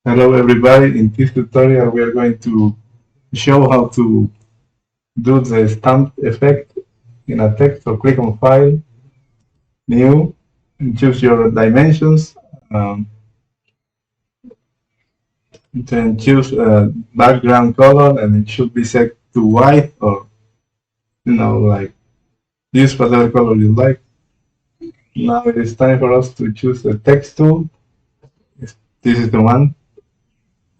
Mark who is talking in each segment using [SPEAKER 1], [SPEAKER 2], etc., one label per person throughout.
[SPEAKER 1] Hello everybody, in this tutorial we are going to show how to do the stamp effect in a text. So click on File, New, and choose your dimensions. Um, then choose background color and it should be set to white or like use whatever color you like. Now it is time for us to choose the text tool. This is the one.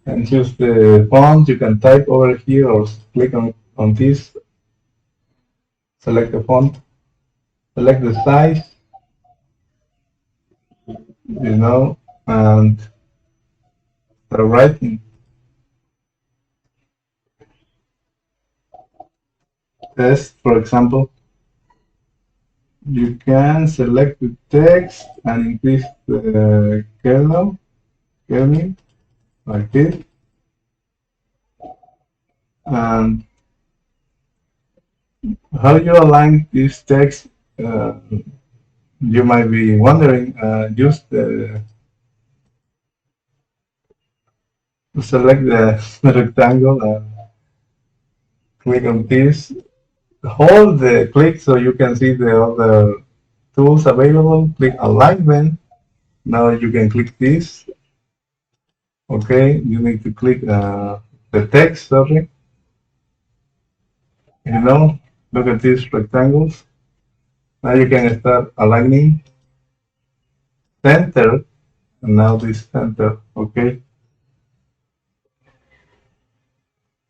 [SPEAKER 1] And choose the font. You can type over here or click on this, select the font, select the size, and start writing. Test, for example, you can select the text and increase the kernel, like this. And how you align this text, you might be wondering, use the select the rectangle and click on this. Hold the click so you can see the other tools available. Click alignment. Now you can click this. Okay, you need to click the text, sorry. Look at these rectangles. Now you can start aligning center, and now this center, okay.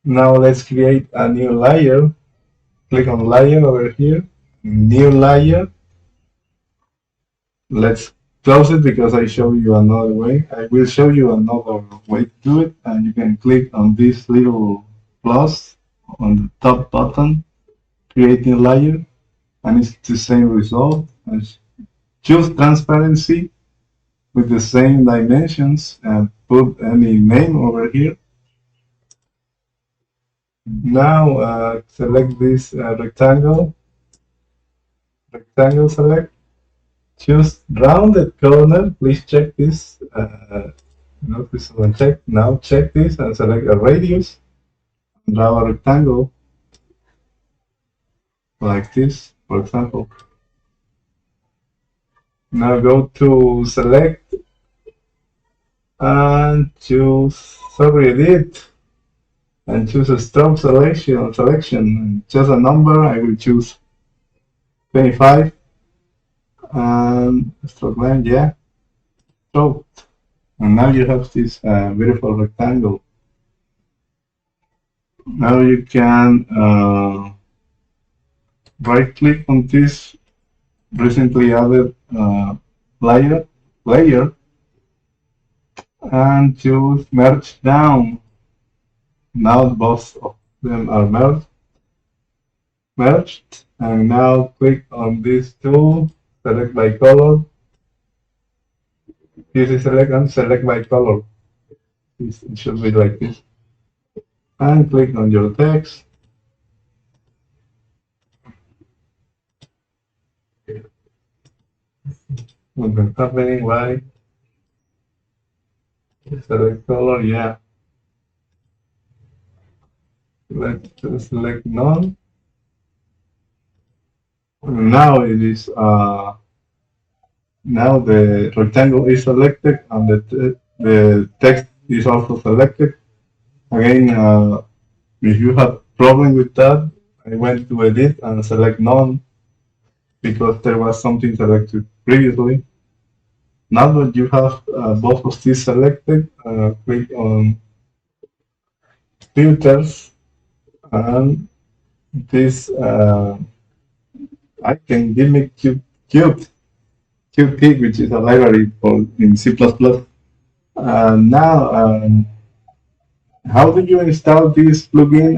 [SPEAKER 1] Now let's create a new layer. Click on layer over here, new layer. Let's close it because I show you another way. I will show you another way to do it, and you can click on this little plus on the top button, create new layer, and it's the same result. Choose transparency with the same dimensions and put any name over here. Now select this rectangle select, choose rounded corner, please check this, this is unchecked. Now check this and select a radius, and draw a rectangle like this, for example. Now go to select and choose edit and choose a stroke selection. Choose a number. I will choose 25 and stroke line, yeah, stroke. And now you have this beautiful rectangle. Now you can right click on this recently added layer and choose merge down. Now both of them are merged, and now click on this tool, select by color. This is select and select by color. It should be like this. And click on your text. What's happening? Why? Select color, yeah. Let's select none. Now it is now the rectangle is selected and the text is also selected. Again, if you have problem with that, I went to edit and select none because there was something selected previously. Now that you have both of these selected, click on filters and this icon Gimp Qt, which is a library for in C++. Now, how do you install this plugin?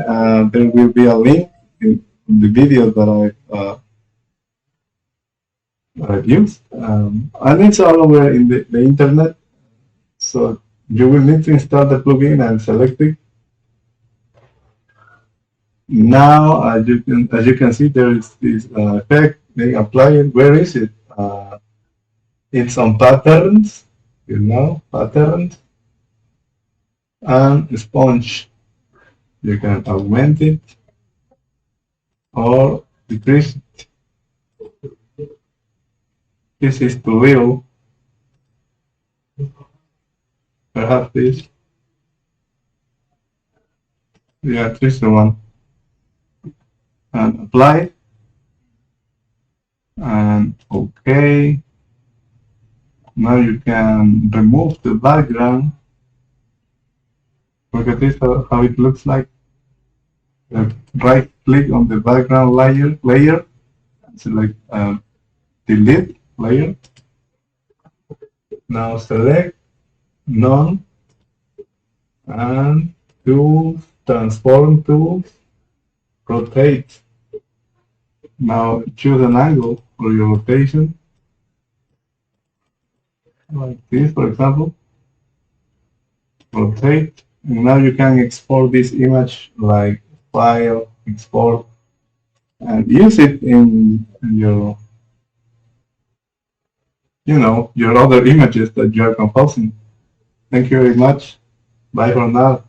[SPEAKER 1] There will be a link in the video that I've used, and it's all over in the internet. So you will need to install the plugin and select it. Now, as you can see, there is this effect being applied. Where is it? It's on patterns. Patterns. And sponge, you can augment it or decrease it. This is too little. Perhaps this, yeah, this is the one. And apply, and okay. Now you can remove the background. Look at this, how it looks like. Right click on the background layer, select delete layer. Now select none and tools, transform tools, rotate. Now choose an angle for your rotation, like this, for example. Rotate. And now you can export this image like file, export, and use it in your, your other images that you are composing. Thank you very much. Bye for now.